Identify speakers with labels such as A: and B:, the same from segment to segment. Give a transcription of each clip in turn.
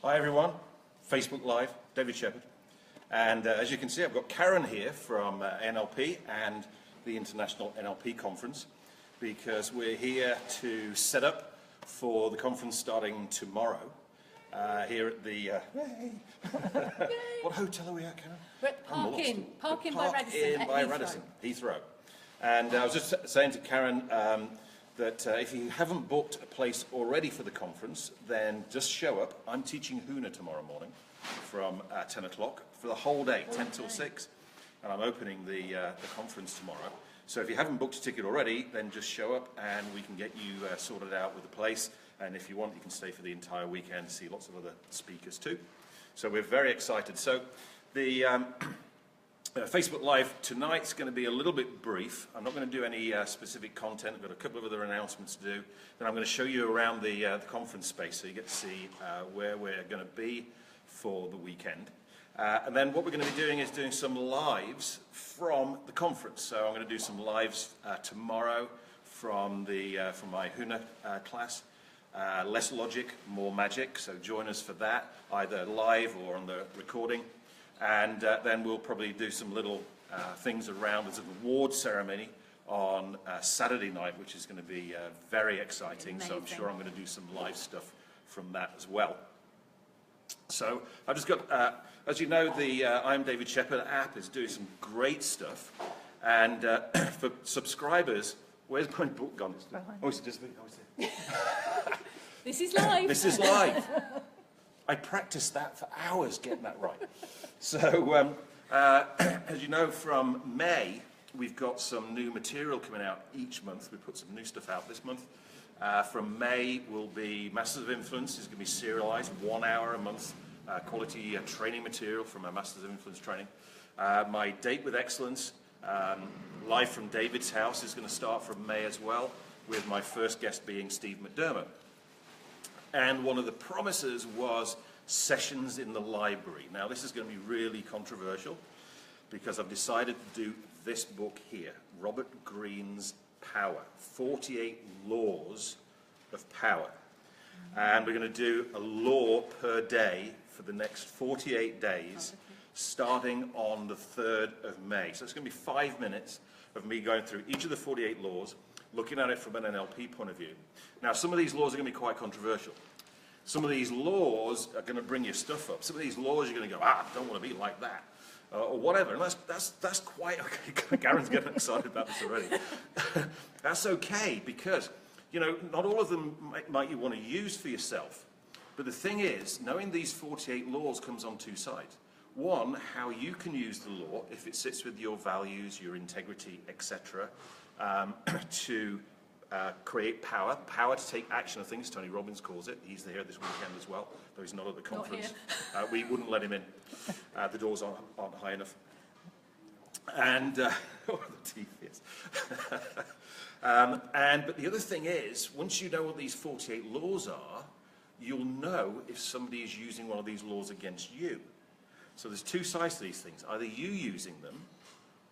A: Hi everyone, Facebook Live, David Shepherd. And as you can see, I've got Karen here from ANLP and the International NLP Conference, because we're here to set up for the conference starting tomorrow here at the... What hotel are we at, Karen?
B: We're at Park Inn by Radisson.
A: Radisson, Heathrow. And I was just saying to Karen that if you haven't booked a place already for the conference, then just show up. I'm teaching Huna tomorrow morning from 10 o'clock for the whole day, 10 till 6. And I'm opening the conference tomorrow. So if you haven't booked a ticket already, then just show up and we can get you sorted out with a place. And if you want, you can stay for the entire weekend and see lots of other speakers too. So we're very excited. So the Facebook Live tonight's going to be a little bit brief. I'm not going to do any specific content. I've got a couple of other announcements to do. Then I'm going to show you around the conference space so you get to see where we're going to be for the weekend. And then what we're going to be doing is doing some lives from the conference. So I'm going to do some lives tomorrow from my Huna class. Less logic, more magic. So join us for that, either live or on the recording. And then we'll probably do some little things around as an award ceremony on Saturday night, which is going to be very exciting. Amazing. So I'm sure I'm going to do some live stuff from that as well. So I've just got, as you know, the I'm David Shepherd app is doing some great stuff. And for subscribers, where's my book gone? Oh, it's just
B: This is live.
A: This is live. I practiced that for hours getting that right. So, as you know, from May, we've got some new material coming out each month. We put some new stuff out this month. From May will be Masters of Influence. It's going to be serialized, 1 hour a month, quality training material from our Masters of Influence training. My Date with Excellence, live from David's house, is going to start from May as well, with my first guest being Steve McDermott. And one of the promises was sessions in the library. Now, this is going to be really controversial because I've decided to do this book here, Robert Greene's Power, 48 Laws of Power. And we're going to do a law per day for the next 48 days, starting on the 3rd of May. So it's going to be 5 minutes of me going through each of the 48 laws, looking at it from an NLP point of view. Now, some of these laws are going to be quite controversial. Some of these laws are going to bring your stuff up. Some of these laws you're going to go, I don't want to be like that, or whatever. And that's quite okay. Karen's getting excited about this already. That's okay because, you know, not all of them might you want to use for yourself. But the thing is, knowing these 48 laws comes on two sides. One, how you can use the law if it sits with your values, your integrity, etc. To create power to take action, I think as Tony Robbins calls it. He's here this weekend as well, though he's not at the conference. We wouldn't let him in. The doors aren't high enough. And, the teeth, yes. But the other thing is, once you know what these 48 laws are, you'll know if somebody is using one of these laws against you. So there's two sides to these things. Either you using them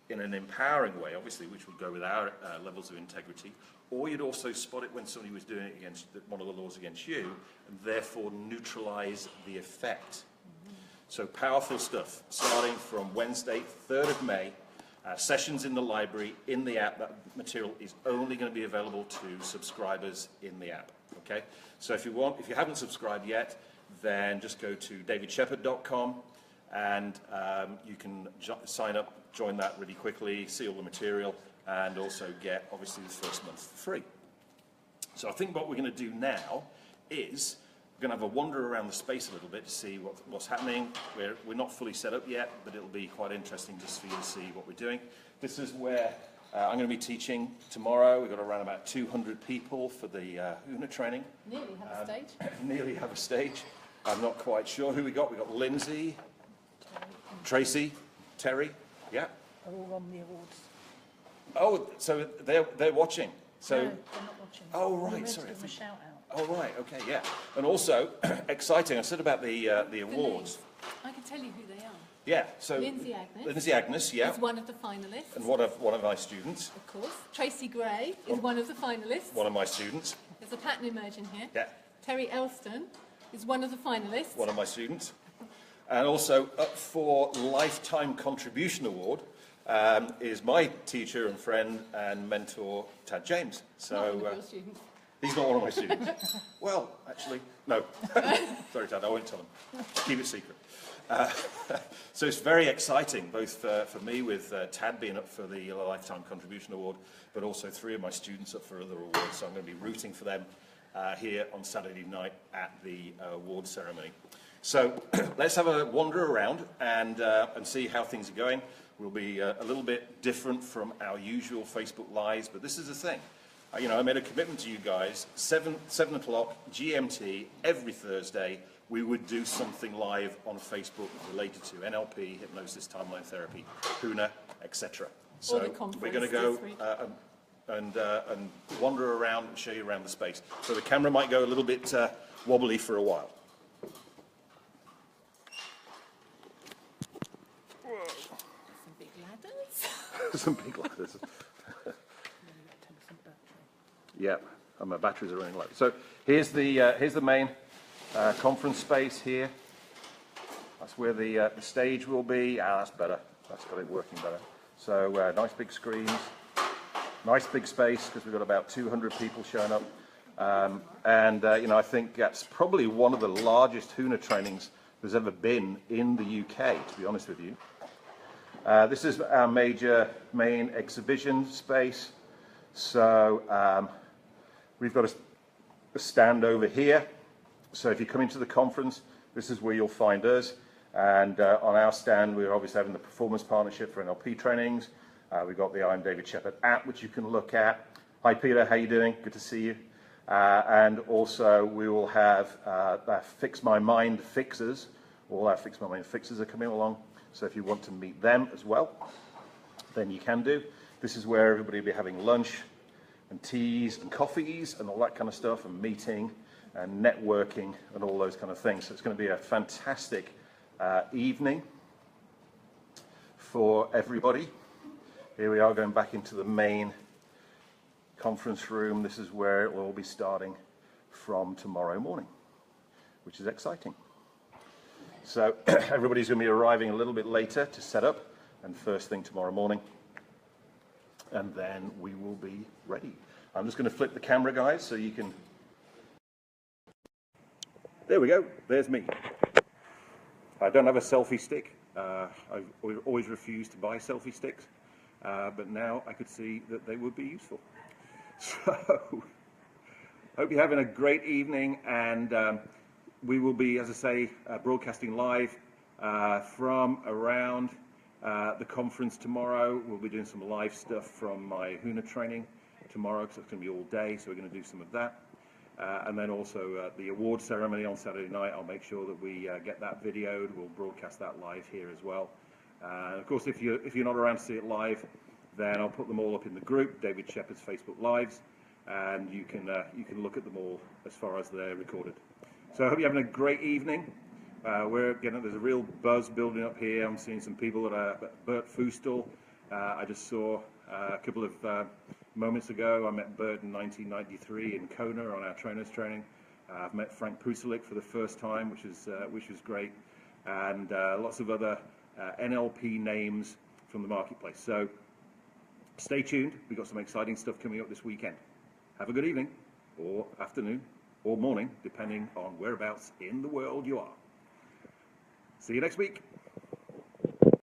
A: in an empowering way, obviously, which would go with our levels of integrity, or you'd also spot it when somebody was doing it against one of the laws against you, and therefore neutralize the effect. So powerful stuff, starting from Wednesday, 3rd of May, sessions in the library, in the app. That material is only going to be available to subscribers in the app, okay? So if you haven't subscribed yet, then just go to davidshepherd.com, and you can sign up, join that really quickly, see all the material, and also get, obviously, the first month for free. So I think what we're going to do now is we're going to have a wander around the space a little bit to see what's happening. We're not fully set up yet, but it'll be quite interesting just for you to see what we're doing. This is where I'm going to be teaching tomorrow. We've got around about 200 people for the Huna training.
B: Nearly have a stage.
A: Nearly have a stage. I'm not quite sure who we got. We've got Lindsay, Tracy, Terry, yeah.
C: Are all on the awards.
A: Oh, so they're watching. So,
C: no, they're not watching.
A: Oh, right, sorry.
C: Give them a shout out.
A: Oh, right, okay, yeah. And also, exciting, I said about the awards.
B: I can tell you who they are.
A: Yeah, so
B: Lindsay Agnes.
A: Lindsay Agnes, yeah.
B: Is one of the finalists.
A: And one of my students.
B: Of course. Tracy Gray is one of the finalists.
A: One of my students.
B: There's a pattern emerging here.
A: Yeah.
B: Terry Elston is one of the finalists.
A: one of my students. And also up for Lifetime Contribution Award is my teacher and friend and mentor, Tad James.
B: Not one
A: So
B: of your students.
A: he's not one of my students. Well, actually, no. Sorry, Tad, I won't tell him. Keep it secret. So it's very exciting, both for me with Tad being up for the Lifetime Contribution Award, but also 3 of my students up for other awards. So I'm going to be rooting for them here on Saturday night at the award ceremony. So let's have a wander around and see how things are going. We'll be a little bit different from our usual Facebook Lives, but this is the thing. I made a commitment to you guys, 7 o'clock GMT every Thursday, we would do something live on Facebook related to NLP, hypnosis, timeline therapy, HUNA, etc. So we're going to go and wander around and show you around the space. So the camera might go a little bit wobbly for a while.
B: Some big ladders.
A: Some big ladders. Yeah, and my batteries are running low. So here's the main conference space here. That's where the stage will be. That's better. That's got it working better. So nice big screens, nice big space because we've got about 200 people showing up. I think that's probably one of the largest HUNA trainings there's ever been in the UK, to be honest with you. This is our main exhibition space. So we've got a stand over here. So if you come into the conference, this is where you'll find us. And on our stand, we're obviously having the Performance Partnership for NLP trainings. We've got the I'm David Shepherd app, which you can look at. Hi, Peter. How you doing? Good to see you. And also, we will have our Fix My Mind Fixers. All our Fix My Mind Fixers are coming along. So if you want to meet them as well, then you can do. This is where everybody will be having lunch and teas and coffees and all that kind of stuff, and meeting and networking and all those kind of things. So it's going to be a fantastic evening for everybody. Here we are going back into the main conference room. This is where it will all be starting from tomorrow morning, which is exciting. So everybody's going to be arriving a little bit later to set up, and first thing tomorrow morning, and then we will be ready. I'm just going to flip the camera, guys, so you can... There we go. There's me. I don't have a selfie stick. I've always refused to buy selfie sticks, but now I could see that they would be useful. So, hope you're having a great evening, and we will be, as I say, broadcasting live from around the conference tomorrow. We'll be doing some live stuff from my HUNA training tomorrow, because it's going to be all day, so we're going to do some of that. And then also the award ceremony on Saturday night. I'll make sure that we get that videoed. We'll broadcast that live here as well. Of course, if you're not around to see it live, then I'll put them all up in the group, David Shepherd's Facebook Lives, and you can look at them all as far as they're recorded. So I hope you're having a great evening. There's a real buzz building up here. I'm seeing some people at Bert Fustel. I just saw a couple of moments ago. I met Bert in 1993 in Kona on our trainers training. I've met Frank Pusalik for the first time, which was great, and lots of other NLP names from the marketplace. So stay tuned. We've got some exciting stuff coming up this weekend. Have a good evening, or afternoon, or morning, depending on whereabouts in the world you are. See you next week.